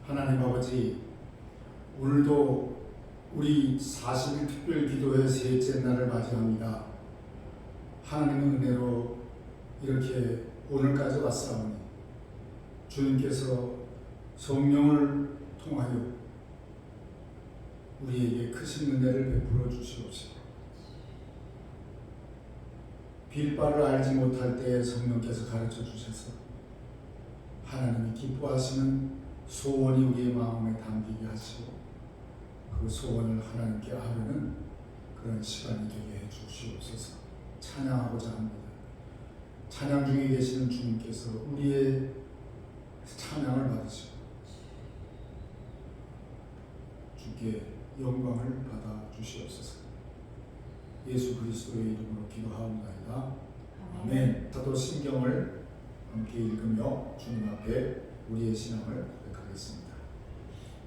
하나님 아버지, 오늘도 우리 40일 특별 기도회 셋째 날을 맞이합니다. 하나님의 은혜로 이렇게 오늘까지 왔사오니 주님께서 성령을 통하여 우리에게 크신 은혜를 베풀어 주시옵시고, 빌바를 알지 못할 때에 성령께서 가르쳐 주셔서 하나님이 기뻐하시는 소원이 우리의 마음에 담기게 하시고, 그 소원을 하나님께 아뢰는 그런 시간이 되게 해 주시옵소서. 찬양하고자 합니다. 찬양 중에 계시는 주님께서 우리의 찬양을 받으시고 주께 영광을 받아 주시옵소서. 예수 그리스도의 이름으로 기도하옵나이다. 아멘. 사도신경을 함께 읽으며 주님 앞에 우리의 신앙을 고백하겠습니다.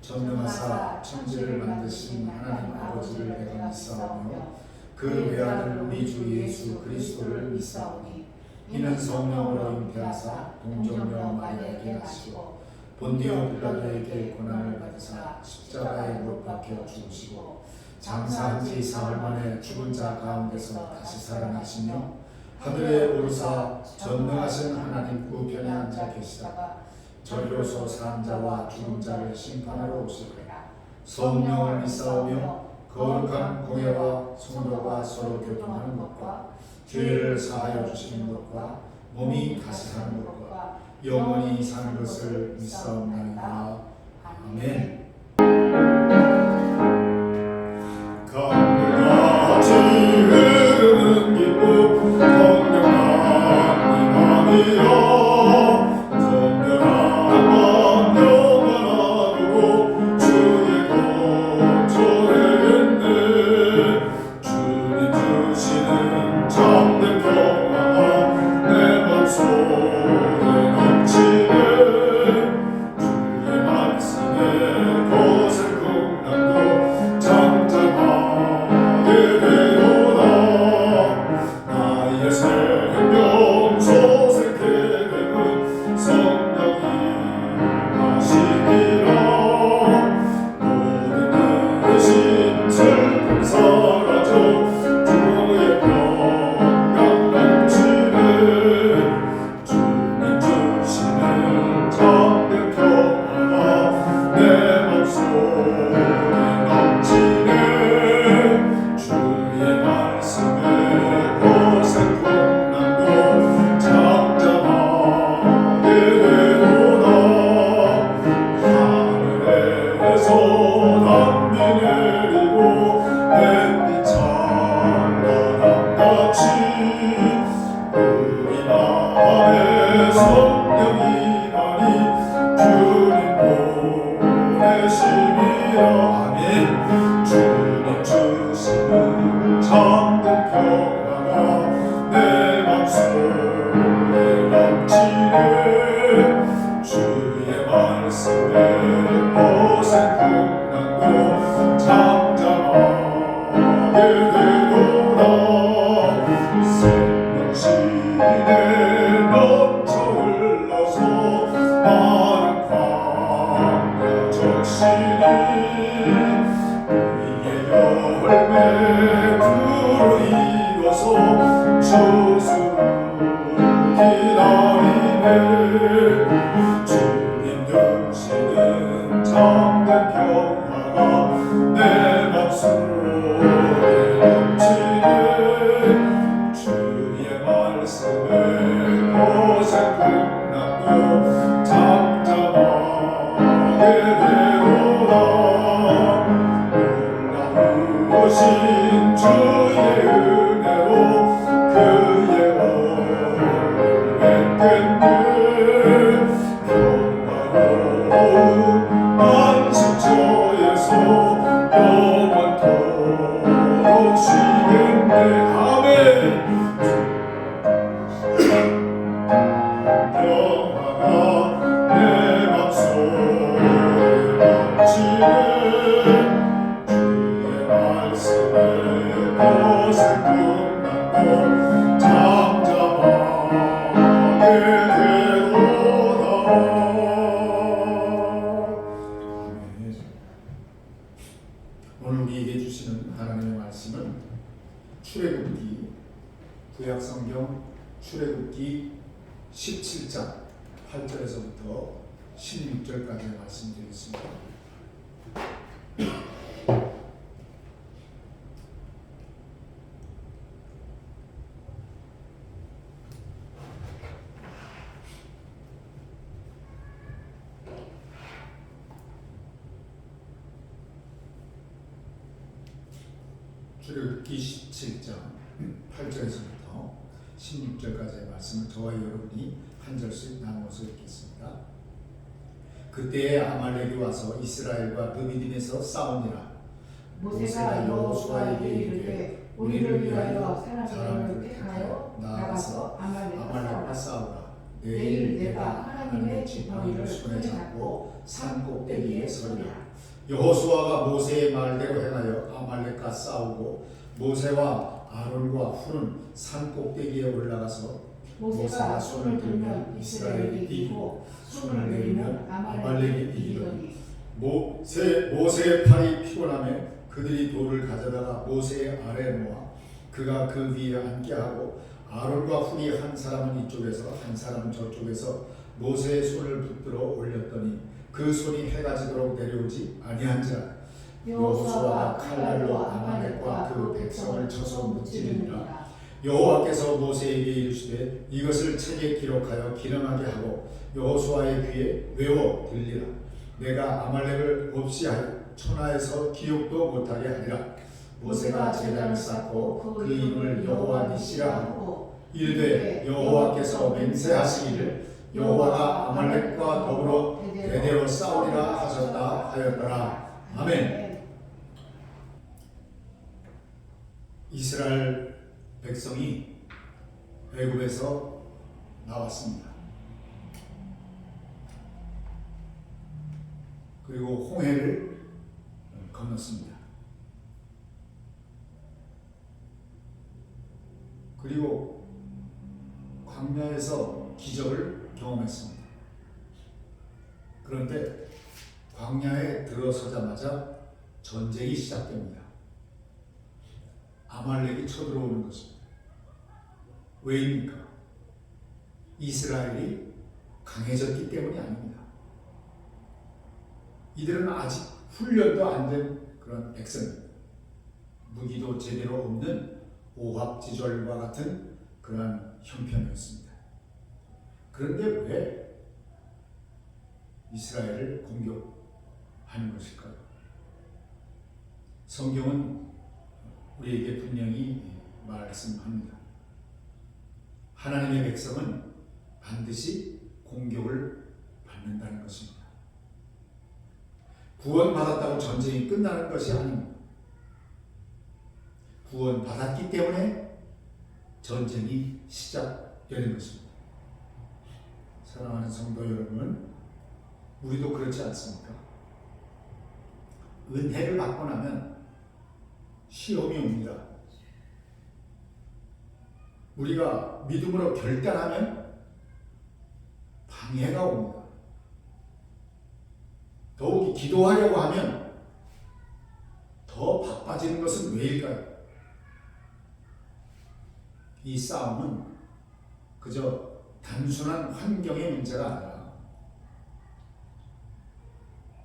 전능하사 천지를 만드신 하나님 아버지를 내가 믿사오며 그 외아들 우리 주 예수 그리스도를 믿사오니 이는 성령으로 잉태하사 동정녀 마리아에게 나시고 본디오 빌라도에게 고난을 받으사 십자가에 못 박혀 죽으시고 장사한 지 사흘 만에 죽은 자 가운데서 다시 살아나시며 하늘에 오르사 전능하신 하나님 우편에 앉아 계시다가 저리로서 산 자와 죽은 자를 심판하러 오시리라. 성령을 믿사오며 거룩한 공예와 성도가 서로 교통하는 것과 죄를 사하여 주시는 것과 몸이 다시 사는 것과 영원히 사는 것을 믿사옵나이다. 아멘. 강물같이 흐르는 기쁨 성령만 이만이여 영화가 내 맘속에 출애굽기 구약성경 출애굽기 17장 8절에서부터 16절까지 말씀드리겠습니다. 출애굽기 17장 8절에서부터 16절까지의 말씀을 저와 여러분이 한 절씩 나누어서 읽겠습니다. 그때에 아말렉이 와서 이스라엘과 르비딤에서 싸우니라. 모세가 여호수아에게 이르되 우리를 위하여 사람들을 택하여 나가서 아말렉과 싸우라. 내일 내가 하나님의 지팡이를 손에 잡고 산 꼭대기에 서리라. 여호수아가 모세의 말대로 행하여 아말렉과 싸우고 모세와 아론과 훌은 산 꼭대기에 올라가서 모세가 손을 들면 이스라엘이 이기고 손을 내리면 아말렉이 이기더니 모세의 팔이 피곤하며 그들이 돌을 가져다가 모세의 아래에 모아 그가 그 위에 앉게 하고 아론과 훌이 한 사람은 이쪽에서 한 사람은 저쪽에서 모세의 손을 붙들어 올렸더니 그 손이 해가 지도록 내려오지 아니한지라. 여호수아가 칼날로 아말렉과 그 백성을 쳐서 무찌르니라. 여호와께서 모세에게 이르시되 이것을 책에 기록하여 기능하게 하고 여호수아의 귀에 외워 들리라. 내가 아말렉을 없이 하여 천하에서 기억도 못하게 하리라. 모세가 제단을 쌓고 그 이름을 여호와 니시라 하고 이르되 여호와께서 맹세하시기를 여호와가 아말렉과 더불어 대대로 싸우리라 하셨다 하였더라. 아멘. 이스라엘 백성이 애굽에서 나왔습니다. 그리고 홍해를 건넜습니다. 그리고 광야에서 기적을 경험했습니다. 그런데 광야에 들어서자마자 전쟁이 시작됩니다. 아말렉이 쳐들어오는 것입니다. 왜입니까? 이스라엘이 강해졌기 때문이 아닙니다. 이들은 아직 훈련도 안 된 그런 백성입니다. 무기도 제대로 없는 오합지졸과 같은 그러한 형편이었습니다. 그런데 왜 이스라엘을 공격하는 것일까요? 성경은 우리에게 분명히 말씀합니다. 하나님의 백성은 반드시 공격을 받는다는 것입니다. 구원받았다고 전쟁이 끝나는 것이 아닙니다. 구원받았기 때문에 전쟁이 시작되는 것입니다. 사랑하는 성도 여러분, 우리도 그렇지 않습니까? 은혜를 받고 나면 시험이 옵니다. 우리가 믿음으로 결단하면 방해가 옵니다. 더욱이 기도하려고 하면 더 바빠지는 것은 왜일까요? 이 싸움은 그저 단순한 환경의 문제가 아니라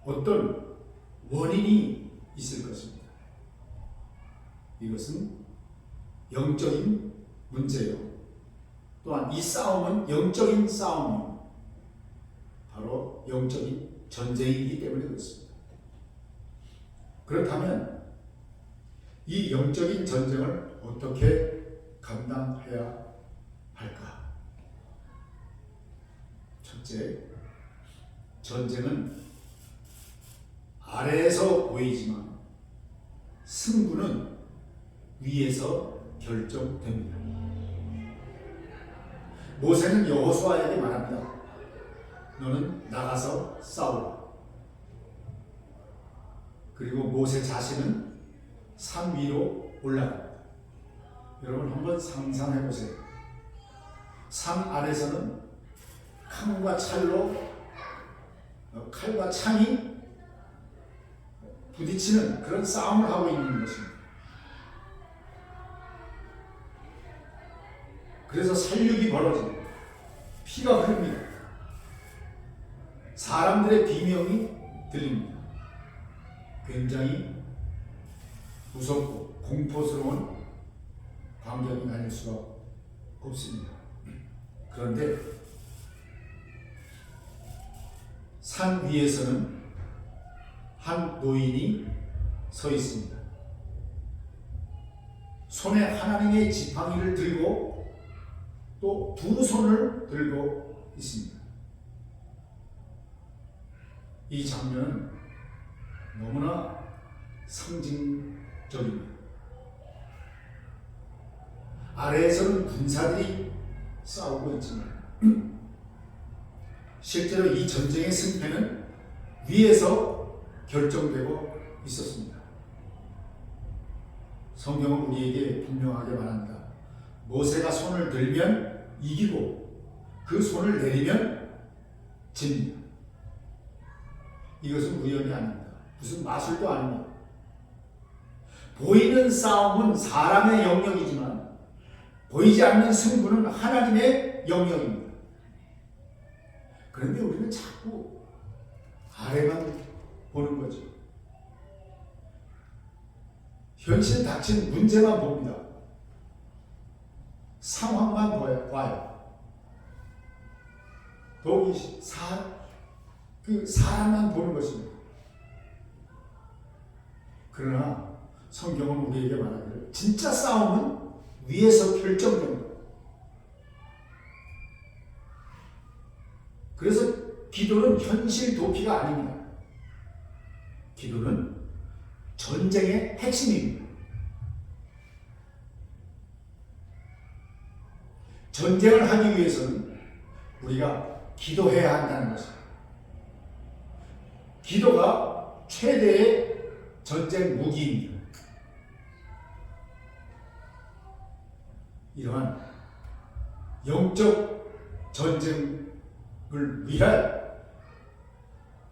어떤 원인이 있을 것입니다. 이것은 영적인 문제요. 또한 이 싸움은 영적인 싸움이요. 바로 영적인 전쟁이기 때문에 그렇습니다. 그렇다면 이 영적인 전쟁을 어떻게 감당해야 할까? 첫째, 전쟁은 아래에서 보이지만 승부는 위에서 결정됩니다. 모세는 여호수아에게 말합니다. 너는 나가서 싸우라. 그리고 모세 자신은 산 위로 올라갑니다. 여러분 한번 상상해 보세요. 산 아래서는 칼과 창이 부딪히는 그런 싸움을 하고 있는 것입니다. 그래서 살육이 벌어집니다. 피가 흐릅니다. 사람들의 비명이 들립니다. 굉장히 무섭고 공포스러운 광경이 아닐 수가 없습니다. 그런데 산 위에서는 한 노인이 서 있습니다. 손에 하나님의 지팡이를 들고 또 두 손을 들고 있습니다. 이 장면은 너무나 상징적입니다. 아래에서는 군사들이 싸우고 있지만 실제로 이 전쟁의 승패는 위에서 결정되고 있었습니다. 성경은 우리에게 분명하게 말합니다. 모세가 손을 들면 이기고 그 손을 내리면 집니다. 이것은 우연이 아닙니다. 무슨 마술도 아닙니다. 보이는 싸움은 사람의 영역이지만 보이지 않는 승부는 하나님의 영역입니다. 그런데 우리는 자꾸 아래만 보는 거죠. 현실 닥친 문제만 봅니다. 상황만 봐요. 더욱이 사람만 보는 것입니다. 그러나 성경은 우리에게 말하기를 진짜 싸움은 위에서 결정됩니다. 그래서 기도는 현실 도피가 아닙니다. 기도는 전쟁의 핵심입니다. 전쟁을 하기 위해서는 우리가 기도해야 한다는 것입니다. 기도가 최대의 전쟁 무기입니다. 이러한 영적 전쟁을 위한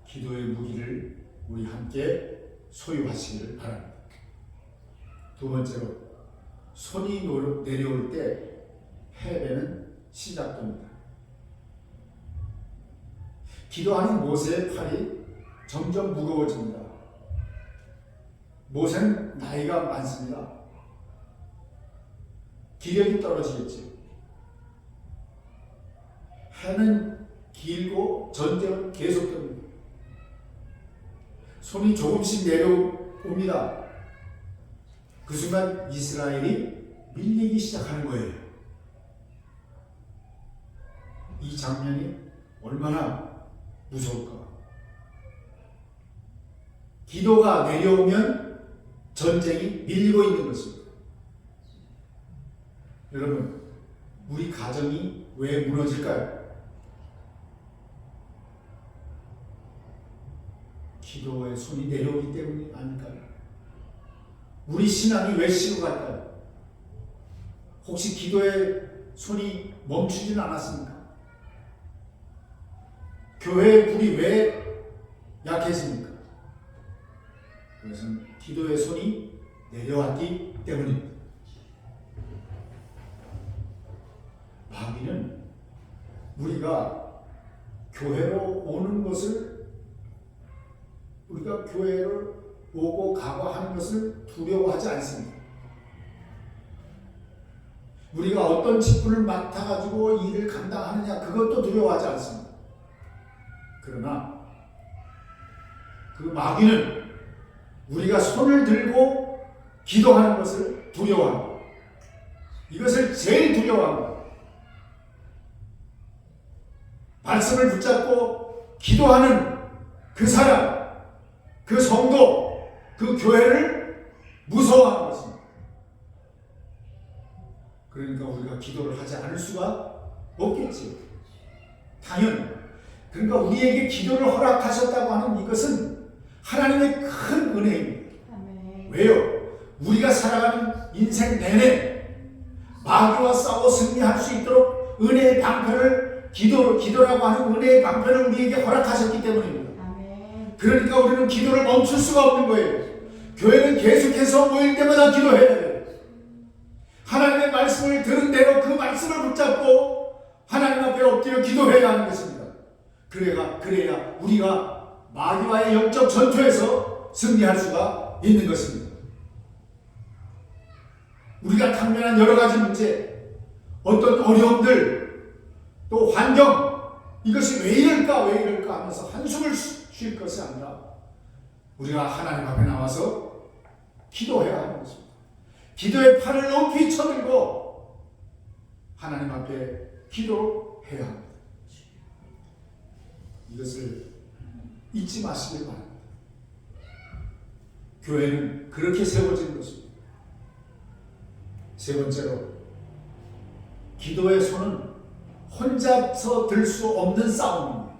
기도의 무기를 우리 함께 소유하시기를 바랍니다. 두 번째로, 손이 내려올 때 패배는 시작됩니다. 기도하는 모세의 팔이 점점 무거워집니다. 모세는 나이가 많습니다. 기력이 떨어지겠지. 해는 길고 전쟁은 계속됩니다. 손이 조금씩 내려옵니다. 그 순간 이스라엘이 밀리기 시작하는 거예요. 이 장면이 얼마나 무서울까. 기도가 내려오면 전쟁이 밀리고 있는 것입니다. 여러분, 우리 가정이 왜 무너질까요? 기도의 손이 내려오기 때문이 아닐까요? 우리 신앙이 왜 식어갈까요? 혹시 기도의 손이 멈추지는 않았습니까? 교회의 불이 왜 약해집니까? 그것은 기도의 손이 내려왔기 때문입니다. 마귀는 우리가 교회로 오는 것을, 우리가 교회를 오고 가고 하는 것을 두려워하지 않습니다. 우리가 어떤 직분을 맡아가지고 일을 감당하느냐, 그것도 두려워하지 않습니다. 그러나 그 마귀는 우리가 손을 들고 기도하는 것을 두려워합니다. 이것을 제일 두려워합니다. 말씀을 붙잡고 기도하는 그 사람, 그 성도, 그 교회를 무서워하는 것입니다. 그러니까 우리가 기도를 하지 않을 수가 없겠지요. 당연히. 그러니까 우리에게 기도를 허락하셨다고 하는 이것은 하나님의 큰 은혜입니다. 아멘. 왜요? 우리가 살아가는 인생 내내 마귀와 싸워 승리할 수 있도록 은혜의 방편을, 기도라고 하는 은혜의 방편을 우리에게 허락하셨기 때문입니다. 아멘. 그러니까 우리는 기도를 멈출 수가 없는 거예요. 교회는 계속해서 모일 때마다 기도해야 돼요. 하나님의 말씀을 들은 대로 그 말씀 말씀을 붙잡고 하나님 앞에 엎드려 기도해야 하는 것입니다. 그래야 우리가 마귀와의 영적 전투에서 승리할 수가 있는 것입니다. 우리가 당면한 여러 가지 문제, 어떤 어려움들, 또 환경, 이것이 왜 이럴까 하면서 한숨을 쉴 것이 아니라 우리가 하나님 앞에 나와서 기도해야 하는 것입니다. 기도의 팔을 높이 쳐들고 하나님 앞에 기도해야 합니다. 이것을 잊지 마시길 바랍니다. 교회는 그렇게 세워진 것입니다. 세 번째로, 기도의 손은 혼자서 들 수 없는 싸움입니다.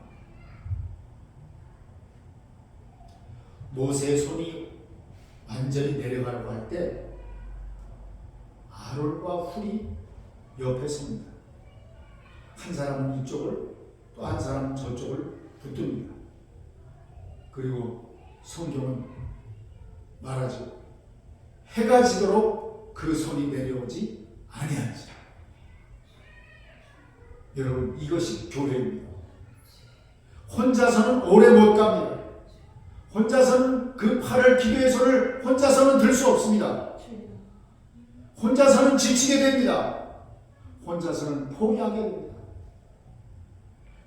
모세의 손이 완전히 내려가려고 할 때 아론과 훌이 옆에 섭니다. 한 사람은 이쪽을, 또 한 사람은 저쪽을 붙듭니다. 그리고 성경은 말하죠. 해가 지도록 그 손이 내려오지 아니한지라. 여러분, 이것이 교회입니다. 혼자서는 오래 못 갑니다. 혼자서는 그 팔을, 기도의 손을 혼자서는 들 수 없습니다. 혼자서는 지치게 됩니다. 혼자서는 포기하게 됩니다.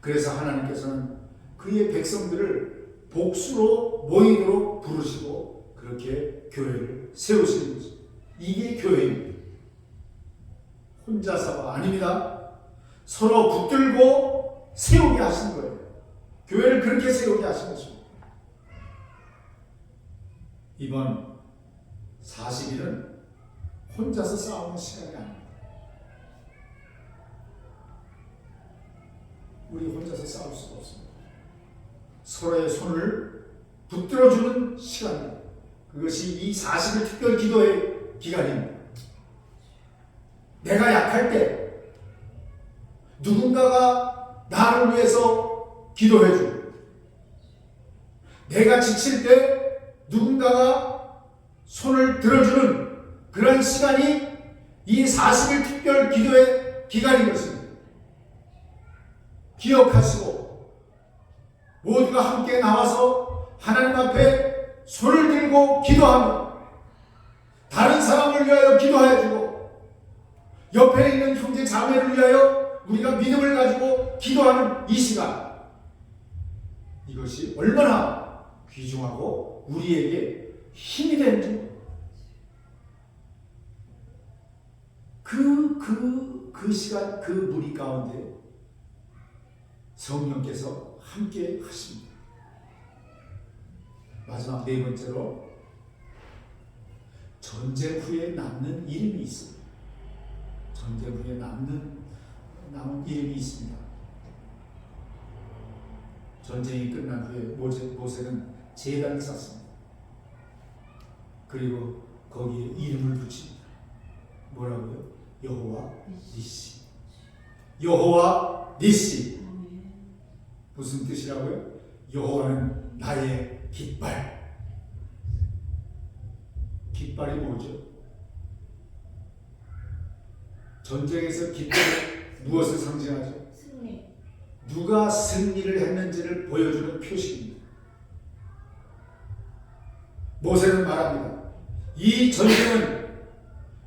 그래서 하나님께서는 그의 백성들을 복수로 모이도록 부르시고 그렇게 교회를 세우시는 것입니다. 이게 교회입니다. 혼자서가 아닙니다. 서로 붙들고 세우게 하신 거예요. 교회를 그렇게 세우게 하신 것입니다. 이번 40일은 혼자서 싸우는 시간이 아닙니다. 우리 혼자서 싸울 수가 없습니다. 서로의 손을 붙들어주는 시간입니다. 그것이 이 40일 특별 기도의 기간입니다. 내가 약할 때 누군가가 나를 위해서 기도해주고, 내가 지칠 때 누군가가 손을 들어주는 그런 시간이 이 40일 특별 기도의 기간인 것입니다. 기억하시고 모두가 함께 나와서 하나님 앞에 손을 들고 기도하며 다른 사람을 위하여 기도해주고 옆에 있는 형제 자매를 위하여 우리가 믿음을 가지고 기도하는 이 시간, 이것이 얼마나 귀중하고 우리에게 힘이 되는지, 그 시간, 그 무리 가운데 성령께서 함께 하십니다. 마지막 네 번째로, 전쟁 후에 남는 이름이 있습니다. 전쟁 후에 남은 이름이 있습니다. 전쟁이 끝난 후에 모세는 제단을 쌓습니다. 그리고 거기에 이름을 붙입니다. 뭐라고요? 여호와 니시. 여호와 니시. 무슨 뜻이라고요? 여호와는 나의 깃발. 깃발이 뭐죠? 전쟁에서 깃발이 무엇을 상징하죠? 승리. 누가 승리를 했는지를 보여주는 표식입니다. 모세는 말합니다. 이 전쟁은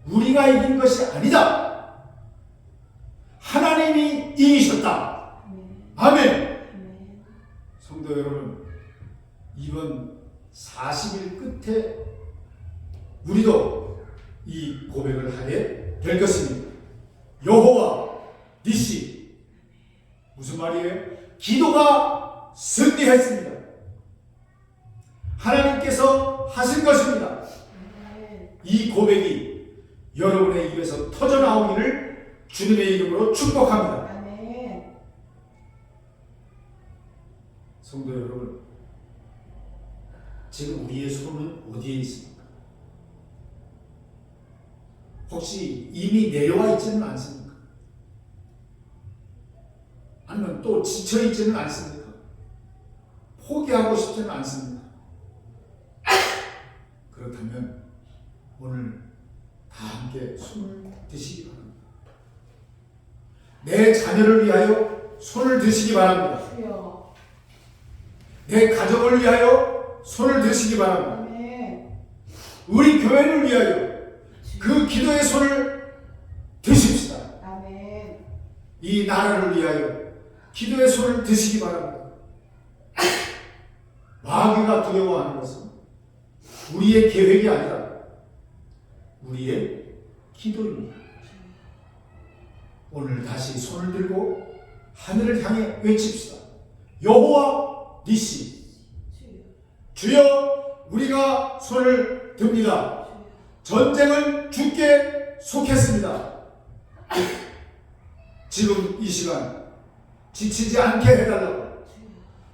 우리가 이긴 것이 아니다. 하나님이 이기셨다. 아멘. 성도 여러분, 이번 40일 끝에 우리도 이 고백을 하게 될 것입니다. 여호와 니시. 무슨 말이에요? 기도가 승리했습니다. 하나님께서 하신 것입니다. 이 고백이 여러분의 입에서 터져나오기를 주님의 이름으로 축복합니다. 아멘. 성도 여러분, 지금 우리의 손은 어디에 있습니까? 혹시 이미 내려와 있지는 않습니까? 아니면 또 지쳐 있지는 않습니까? 포기하고 싶지는 않습니까? 그렇다면 오늘 다 함께 손을 드시기 바랍니다. 내 자녀를 위하여 손을 드시기 바랍니다. 주여. 내 가정을 위하여 손을 드시기 바랍니다. 아멘. 우리 교회를 위하여 그 기도의 손을 드십시다. 아멘. 이 나라를 위하여 기도의 손을 드시기 바랍니다. 마귀가 두려워하는 것은 우리의 계획이 아니라 우리의 기도입니다. 오늘 다시 손을 들고 하늘을 향해 외칩시다. 여호와 니시, 주여 우리가 손을 듭니다. 전쟁은 주께 속했습니다. 지금 이 시간 지치지 않게 해달라고,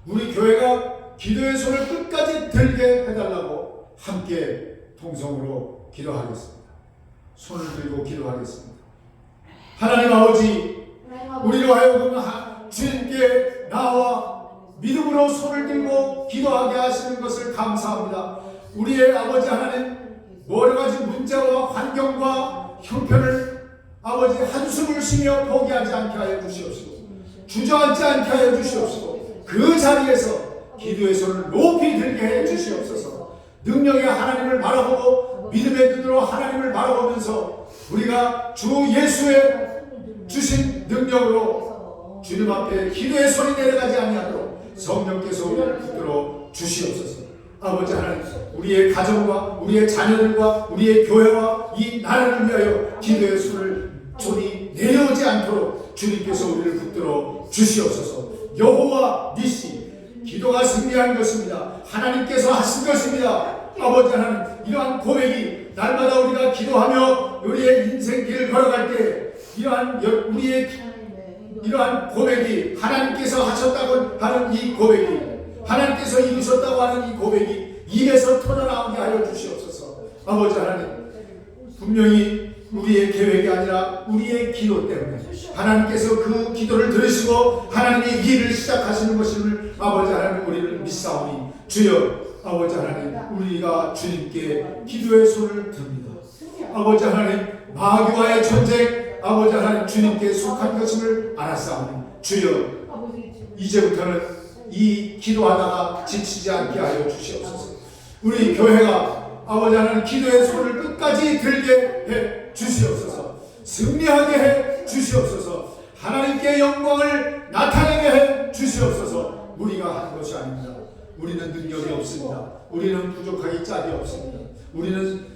우리 교회가 기도의 손을 끝까지 들게 해달라고 함께 통성으로 기도하겠습니다. 손을 들고 기도하겠습니다. 하나님 아버지, 우리로 하여금 주님께 나와 믿음으로 손을 들고 기도하게 하시는 것을 감사합니다. 우리의 아버지 하나님, 여러 가지 문제와 환경과 형편을 아버지 한숨을 쉬며 포기하지 않게 하여 주시옵시고, 주저앉지 않게 하여 주시옵시고, 그 자리에서 기도의 손을 높이 들게 해 주시옵소서. 능력의 하나님을 바라보고 믿음의 눈으로 하나님을 바라보면서 우리가 주 예수의 주신 능력으로 주님 앞에 기도의 손이 내려가지 아니하도록 성령께서 우리를 붙들어 주시옵소서. 아버지 하나님, 우리의 가정과 우리의 자녀들과 우리의 교회와 이 나라를 위하여 기도의 손이 내려오지 않도록 주님께서 우리를 붙들어 주시옵소서. 여호와 니시, 기도가 승리한 것입니다. 하나님께서 하신 것입니다. 아버지 하나님, 이러한 고백이 날마다 우리가 기도하며 우리의 인생 길을 걸어갈 때 우리의 이러한 고백이, 하나님께서 하셨다고 하는 이 고백이, 하나님께서 이루셨다고 하는 이 고백이 입에서 터져나오게 하여 주시옵소서. 아버지 하나님, 분명히 우리의 계획이 아니라 우리의 기도 때문에 하나님께서 그 기도를 들으시고 하나님의 일을 시작하시는 것임을 아버지 하나님 우리를 믿사오니, 주여 아버지 하나님, 우리가 주님께 기도의 손을 듭니다. 아버지 하나님, 마귀와의 전쟁 아버지 하나님 주님께 속한 것임을 알았사오니, 주여 이제부터는 이 기도하다가 지치지 않게 하여 주시옵소서. 우리 교회가 아버지 하나님 기도의 손을 끝까지 들게 해 주시옵소서. 승리하게 해 주시옵소서. 하나님께 영광을 나타내게 해 주시옵소서. 우리가 한 것이 아닙니다. 우리는 능력이 없습니다. 우리는 부족하기 짝이 없습니다. 우리는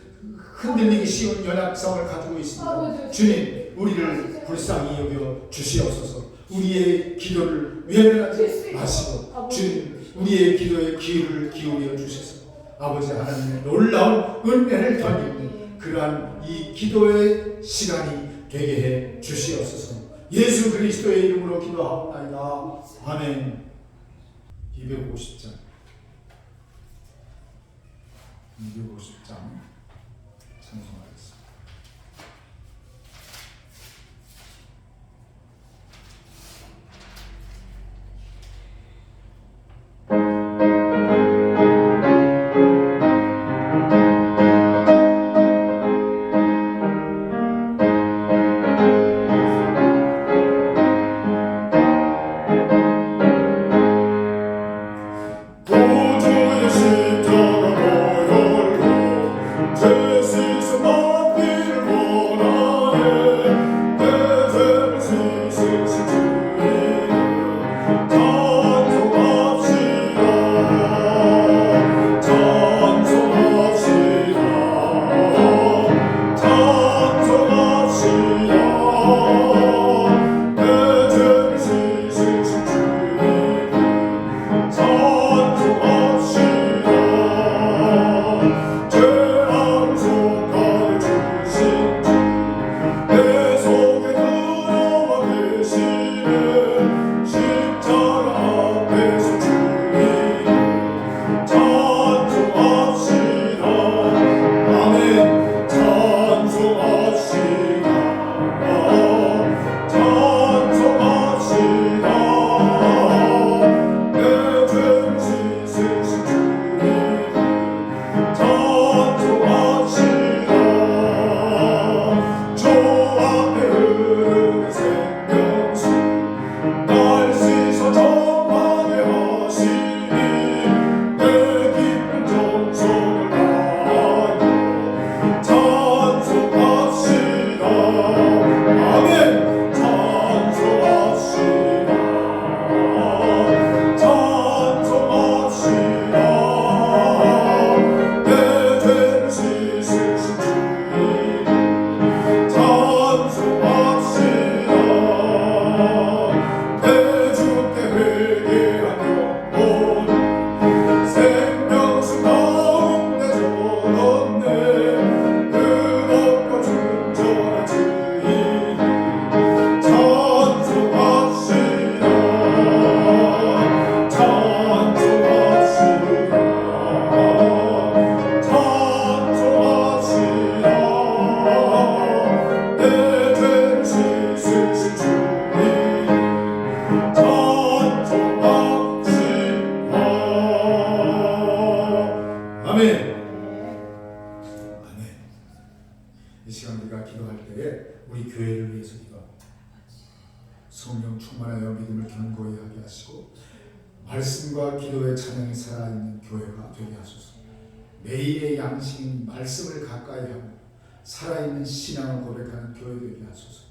흔들리기 쉬운 연약성을 가지고 있습니다. 주님, 우리를 불쌍히 여겨 주시옵소서. 우리의 기도를 외면하지 마시고 주님, 우리의 기도에 귀를 기울여 주셔서 아버지 하나님의 놀라운 은혜를 던지는 그러한 이 기도의 시간이 되게 해 주시옵소서. 예수 그리스도의 이름으로 기도하옵나이다. 아멘. 250장 250장 찬송하겠습니다. 보주의 십자가 보혈로 죄 씻음 받 아멘. 이 시간 우리가 기도할 때에 우리 교회를 위해서 기도합니다. 성령 충만하여 믿음을 견고히 하게 하시고 말씀과 기도의 찬양이 살아있는 교회가 되게 하소서. 매일의 양식인 말씀을 가까이 하고 살아있는 신앙을 고백하는 교회 되게 하소서.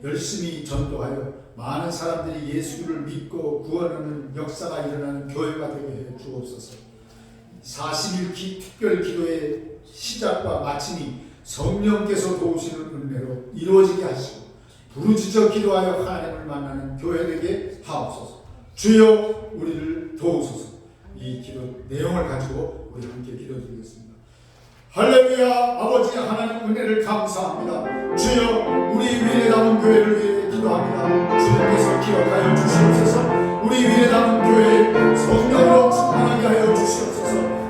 열심히 전도하여 많은 사람들이 예수를 믿고 구원하는 역사가 일어나는 교회가 되게 해 주옵소서. 40일 특별 기도의 시작과 마침이 성령께서 도우시는 은혜로 이루어지게 하시고 부르짖어 기도하여 하나님을 만나는 교회 되게 하옵소서. 주여 우리를 도우소서. 이 기도 내용을 가지고 우리 함께 기도드리겠습니다. 할렐루야. 아버지 하나님 은혜를 감사합니다. 주여 우리 위에 남은 교회를 위해 기도합니다. 주님께서 기억하여 주시옵소서. 우리 위에 남은 교회 성령으로 충만하게 하여 주시옵소서.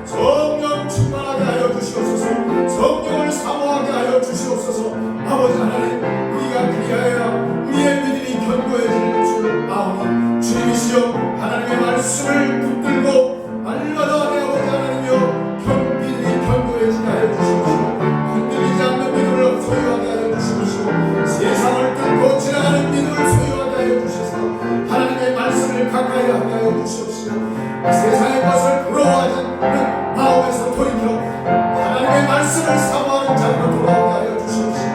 성령 충만하게 하여 주시옵소서. 성령을 사모하게 하여 주시옵소서. 아버지 하나님 우리가 그리하여 우리의 믿음이 견고해질 줄 아오니 주님이시여 하나님의 말씀을 붙들고 날마다 내 아버지 하나님이여 믿음이 견고해지게 하여 주시옵시고 흔들리지 않는 믿음을 소유하게 하여 주시옵시고 세상을 뚫고 지나가는 믿음을 소유하게 하여 주시옵소서. 하나님의 말씀을 가까이 하게 하여 주시옵시고 세상의 것을 부러워하는 마음에서 돌이켜 하나님의 말씀을 사모하는 자로 돌아오게 하여 주시옵시고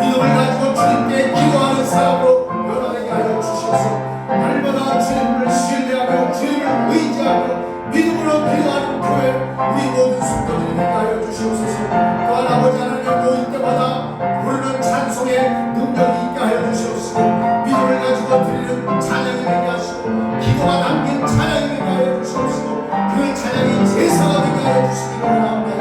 믿음을 가지고 주님께 기도하는 사람으로 변화되게 하여 주시옵소서. 날마다 주님을 신뢰하며 주님을 의지하며 믿음으로 기도하는 교회 우리 모든 성도들이 되게 하여 주시옵소서. 또한 아버지 하나님 모일 때마다 부르는 찬송의 능력이 있게 하여 주시옵시고 믿음을 가지고 드리는 찬양이 되게 하시고 기도가 담긴 찬양이 되게 하여 주시옵시고 그 찬양이 제사가 되게 하여 주시기를 원합니다.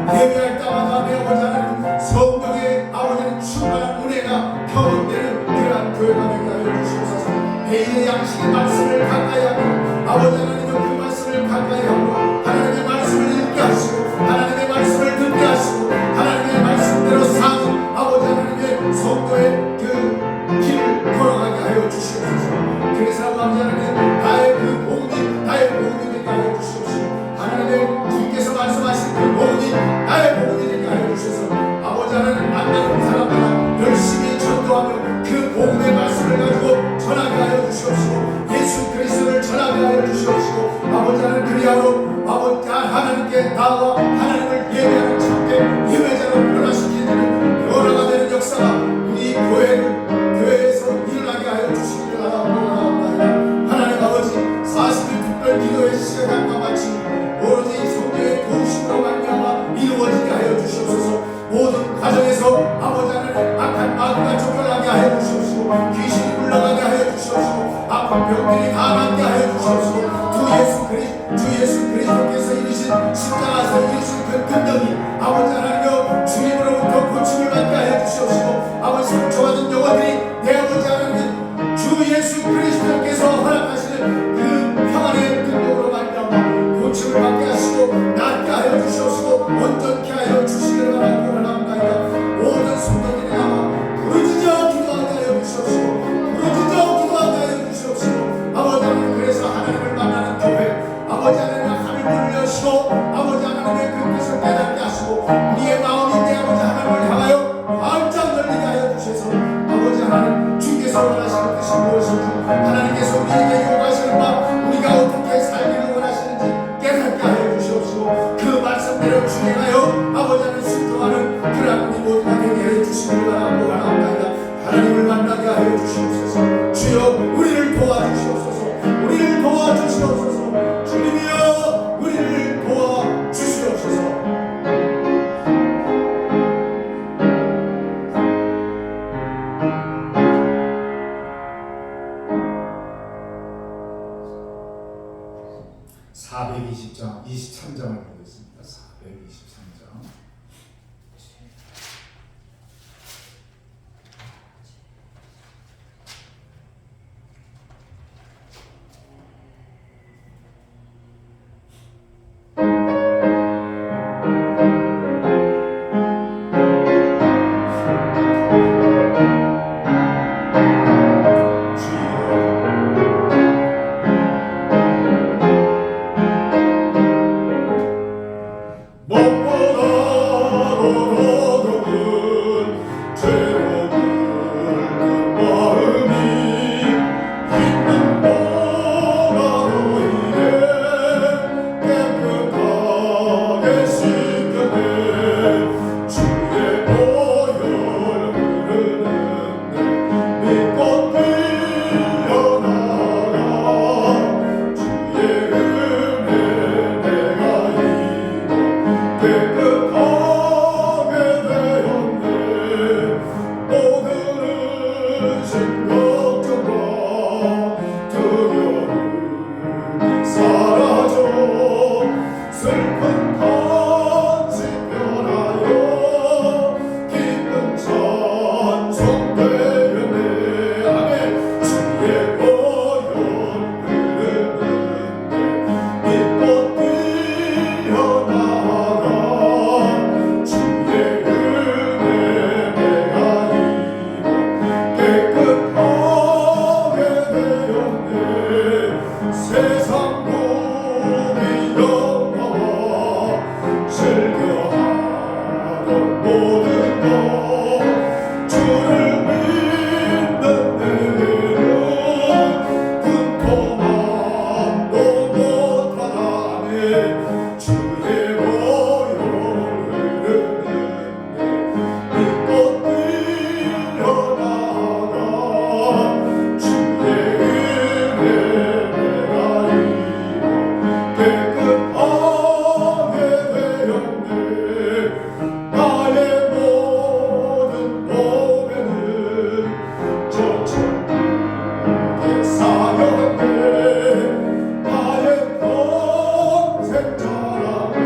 예배할 때마다 내 아버지 하나님 성령의 아버지는 충만한 은혜가 경험되는 그러한 교회가 되게 하여 주시옵소서. 매일의 양식의 말씀을 가까이 하고 아버지 하나님은 그 말씀을 가까이 하고 하나님의 말씀을 읽게 하시고 하나님의 말씀을 듣게 하시고 하나님의 말씀대로 사는 아버지 하나님의 성도의 그 길을 걸어가게 하여 주시옵소서. 그래서 아버지 하나님 나의 그 복음이 되게 하여 주시옵시고 하나님의 주께서 말씀하신 그 복음이 나의 복음이 되게 하여 주셔서 아버지 하나님 만나는 사람마다 열심히 전도하며 그 복음의 말씀을 가지고 전하게 하여 주시옵시고 예수 그리스도를 전하게 하여 주시옵시고 아버지 하나님 그리하여 아버지 하나님께 나와 하나님을 예배하는 참된 예배자로 변화시키는 변화가 되는 역사가 우리 교회에서 일어나게 하여 주시기를 원합니다. 하나님 아버지 40일 특별 기도의 시간과 마치 오로지 성령의 도우심으로 말미암아 이루어지게 하여 주시옵소서. 모든 가정에서 아버지 하나님 악한 마귀가 쫓겨나게 하여 주시옵시고 귀신이 물러가게 하여 주시옵시고 아픈 병들이 다 낫게 하여 주시옵시고 주 예수 그리스도께서 이루신 십자가에서 이루신 그 능력이 아버지 하나님여 주님으로부터 고침을 받게 하여 주시옵시고 아버지 상처받은 영혼들이 내 아버지 하나님 주 예수 그리스도께서 허락하시는 그 평안의 능력으로 말미암아 고침을 받게 하시고 낫게 하여 주시옵시고 온전케 하여 주시기를 원합니다. 모든 성도들이 나와 부르짖어 기도하게 하여 주시옵시고 부르짖어 기도하게 하여 주시옵시고 아버지 하나님 그래서 하나님을 만나는 교회 아버지 하나님 하늘문을 여시고 아버지 하나님의 그 뜻을 깨닫게 하시고 우리의 마음이 내 아버지 하나님을 향하여 활짝 열리게 하여 주셔서 아버지 하나님 주께서 원하시는 뜻이 무엇인지 하나님께서 우리에게 요구하시는 바 우리가 어떻게 살기를 원하시는지 깨닫게 하여 주시옵시고 그 말씀대로 준행하여 아버지 하나님 순종하는 그러한 우리 모두가 되게 해 주시기를 원합니다. 하나님을 만나게 하여 주시옵소서. 주여 우리를 도와주시옵소서. 우리를 도와주시옵소서. 주님이여 우리를 도와주시옵소서. (420장) 23장을 보겠습니다. 423장 깨끗하게 되었네. 모든 의심 걱정과 두려움 사라져 슬픈 탄식 변하여 기쁜 찬송 되었네. 아멘. 주의 보혈 흐르는데 빛꽃 피어나가 주의 은혜 내가 입어 깨끗하게 되었네. 세상 모든 영광과 즐겨하던 모든 것 주를 믿는 내는 분토만도 못하다. 아멘. 주의 보혈 흐르는데 빛꽃 피어나가 주의 은혜 내가 입어 깨끗하게 되었네. 나의 모든 몸에는 저 천국의 사역에 나의 평생 자랑은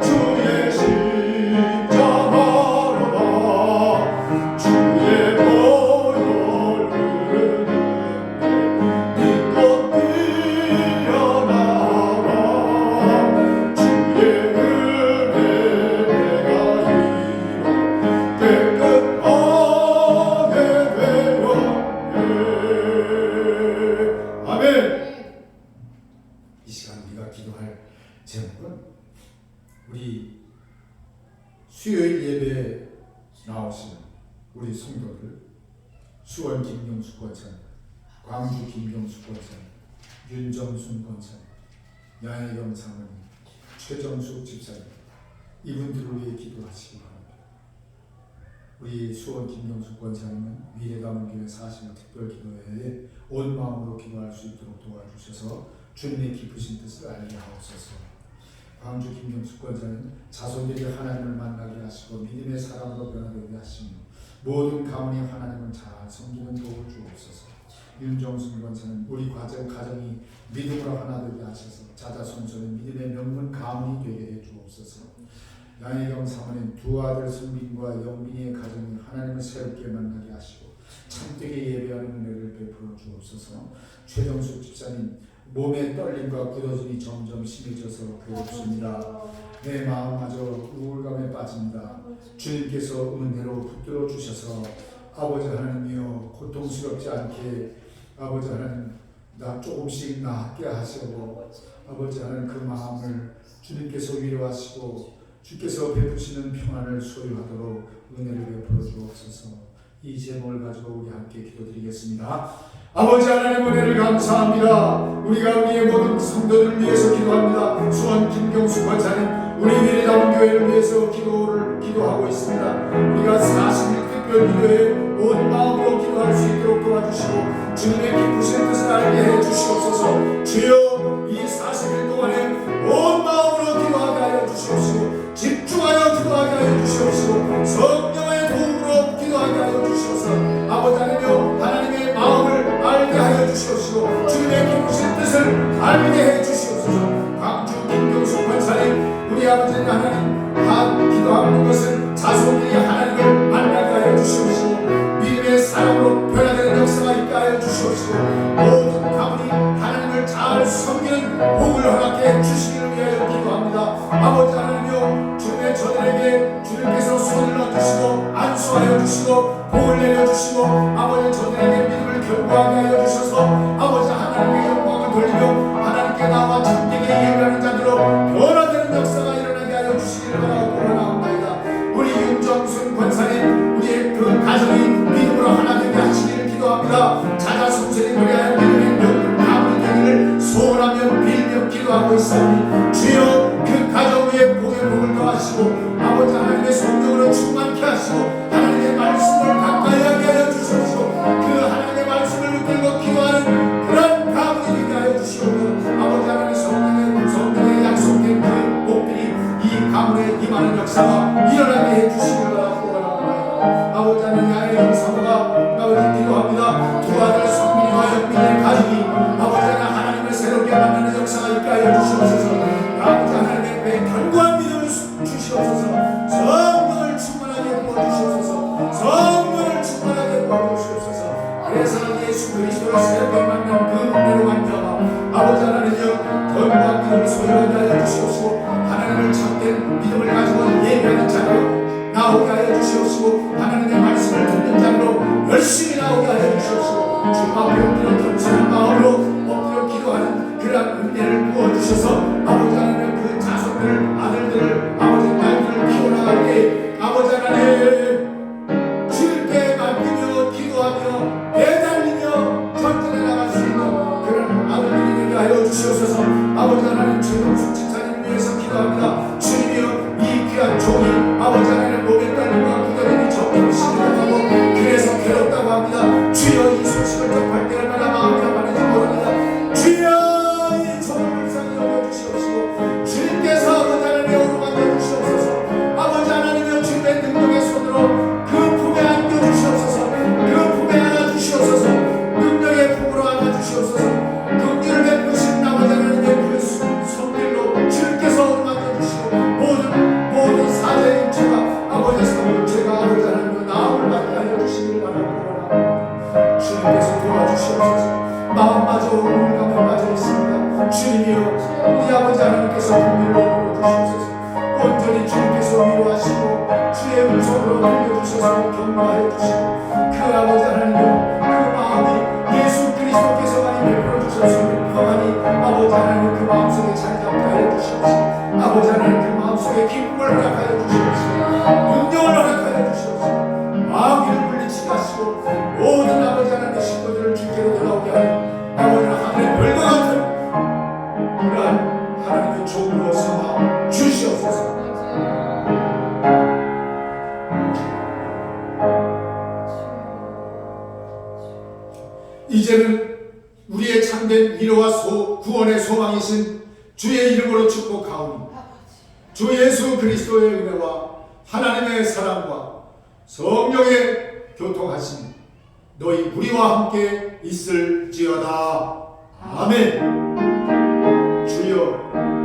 주의 십자가로다. 주의 보혈 흐르는데 빛꽃 피어나가 주의 은혜 내가 입어 깨끗하게 되었네. 아멘. 이 시간 우리가 기도할 제목은 우리 수요일 예배에 나오시는 우리 성도들 수원 김경수 권사님, 광주 김경수 권사님, 윤정순 권사님, 양혜경 사모님, 최정숙 집사님, 이분들을 위해 기도하시기 바랍니다. 우리 수원 김경수 권사님은 미래가문교회 40일 특별기도회에 온 마음으로 기도할 수 있도록 도와주셔서 주님의 깊으신 뜻을 알게 하옵소서. 광주 김경수 권사님 자손들이 하나님을 만나게 하시고 믿음의 사람으로 변화되게 하시며 모든 가문이 하나님을 잘 섬기는 도를 주옵소서. 윤정순 권사님 우리 가정이 믿음으로 하나 되게 하셔서 자자손손의 믿음의 명문 가문이 되게 해 주옵소서. 양혜경 사모님 두 아들 승빈과 영빈이의 가정이 하나님을 새롭게 만나게 하시고 참되게 예배하는 은혜를 베풀어 주옵소서. 최정숙 집사님 몸의 떨림과 굳어짐이 점점 심해져서 괴롭습니다. 내 마음마저 우울감에 빠집니다. 주님께서 은혜로 붙들어 주셔서 아버지 하나님이여 고통스럽지 않게 아버지 하나님 나 조금씩 낫게 하시고 아버지 하나님 그 마음을 주님께서 위로하시고 주께서 베푸시는 평안을 소유하도록 은혜를 베풀어 주옵소서. 이 제목을 가지고 우리 함께 기도드리겠습니다. 아버지 하나님 은혜를 감사합니다. 우리가 우리의 모든 성도들을 위해서 기도합니다. 수원 김경수 권사님 우리 미래다문교회를 위해서 기도하고 있습니다. 우리가 40일 특별기도에 온 마음으로 기도할 수 있도록 도와주시고 주님의 기쁘신 뜻을 알게 해주시옵소서. 주여 이 40일 동안에 온 마음으로 기도하게 하여 주시옵시고 집중하여 기도하게 하여 주시옵시고 성령의 도움으로 기도하게 하여 주시옵소서. 아버지 하나님 하나님의 마음을 알게 하여 주시옵시고 주님의 기쁘신 뜻을 알게 해 주시옵소서. 광주 김경수 권사님 우리 아버지 하나님 기도하는 것은 자손들이 하나님을 만나게 하여 주시옵시고 믿음의 사람으로 변화되는 역사가 있게 하여 주시옵시고 모든 가문이 하나님을 잘 섬기는 복을 허락해 주시기를 위하여 기도합니다. 아버지 하나님이여 주님의 저들에게 주님께서 손을 얹으시고 안수하여 주시고 복을 내려주시고 아버지 저들에게 믿음을 견고하게 하여 주셔서 아버지 하나님의 영광을 돌리며 하나님께 나와 참되게 예배하는 자들로 변화되는 역사가 일어나게 하여 주시기를 바라고 원하옵나이다. 우리 윤정순 권사님 우리의 그 가정이 믿음으로 하나 되게 하시기를 기도합니다. 자자손손이 노래하는 믿음의 명분 가문이 되기를 소원하며 빌며 기도하고 있사오니 주여 그 가정 위에 복의 복을 더하시고 아버지 하나님의 성령으로 충만케 하시고 하나님의 말씀을 가까이 하게 하여 주시옵시고 그 하나님의 말씀을 붙들고 기도하는 그런 가문이 되게 하여 주시옵소서. 아버지 하나님의 성령의 약속된 그 복들이 이 가문에 임하는 역사가 일어나게 해주시기를 바랍니다. 아버지 하나님 아내의 사모가 아버지 필요합니다. 두 아들 성민이와 영민의 가족이 아버지 하나님을 새롭게 만나는 역사가 있게 하여 주시옵소서. 아버지 하나님의 배 견고한 믿음을 주시옵소서. 성령을 충만하게 부어주시옵소서. 성령을 충만하게 부어주시옵소서. 그래서 예수 그리스도를 새롭게 만난 그 은혜로 말미암아 아버지 하나님여 견고한 믿음을 소유하게 하여 주시옵시고 하나님을 참된 믿음을 가지고 예배하는 자로 나오게 하여 주시옵시고 하나님의 말씀을 듣는 자로 열심히 나오게 하여 주시옵시고 주님 앞에 엎드려 겸손한 마음으로 엎드려 기도하는 그러한 은혜를 부어주셔서 아버지 하나님 그 자손들 아들들을 아버지 딸들을 키워나갈 때 아버지 하나님 주님께 맡기며 기도하며 매달리며 전진해 나갈 수 있는 그런 아들들이 되게 하여 주시옵소서. 아버지 하나님 최동숙 집사님 위해서 기도합니다. 주님이여 이 귀한 종이 아버지 하나님 몸에 떨림과 구더림이 적게 심각하고 그래서 괴롭다고 합니다. 주여 이 소식을 접할 때 얼마나 마음이 아파하는지 모릅니다. 주여 이 종을 불쌍히 여겨주시옵시고 주님께서 아버지 하나님의 어루만져 주시옵소서. 아버지 하나님의 주님의 능력의 손으로 그 품에 안겨주시옵소서. 그 품에 안아주시옵소서. 능력의 품으로 안아주시옵소서. 긍휼을 베푸신 아버지 하나님의 그 손길로 주님께서 어루만져 주시고 모든 사제의 죄가 아버지 사모의 죄가 아버지 하나님의 나음을 받게 하여 주시기를 바랍니다. 주님께서 도와주시옵소서. 마음마저 우울감에 빠져 있습니다. 주님이여 우리 아버지 하나님께서 긍휼을 베풀어주시옵소서. 온전히 주님께서 위로하시고 주의 음성으로 들려주셔서 격려하여 주시고 그 아버지 하나님여 그 마음이 예수 그리스도께서만이 베풀어주셨으니 평안히 아버지 하나님 그 마음속에 자리 잡게 하여 주시옵소서. 아버지 하나님 그 마음속에 기쁨을 허락하여 주시옵소서. 능력을 허락하여 주시옵소서. 마귀를 물리치게 하시고 모든 아버지 하나님의 식구들을 주께로 돌아오게 하여 아버지 하나님의 별과 같은 그러한 하나님의 종으로 삼아 주시옵소서. 이제는 우리의 참된 위로와 구원의 소망이신 주의 이름으로 축복하오니 주 예수 그리스도의 은혜와 하나님의 사랑과 성령의 교통하심 너희 우리와 함께 있을지어다. 아멘. 주여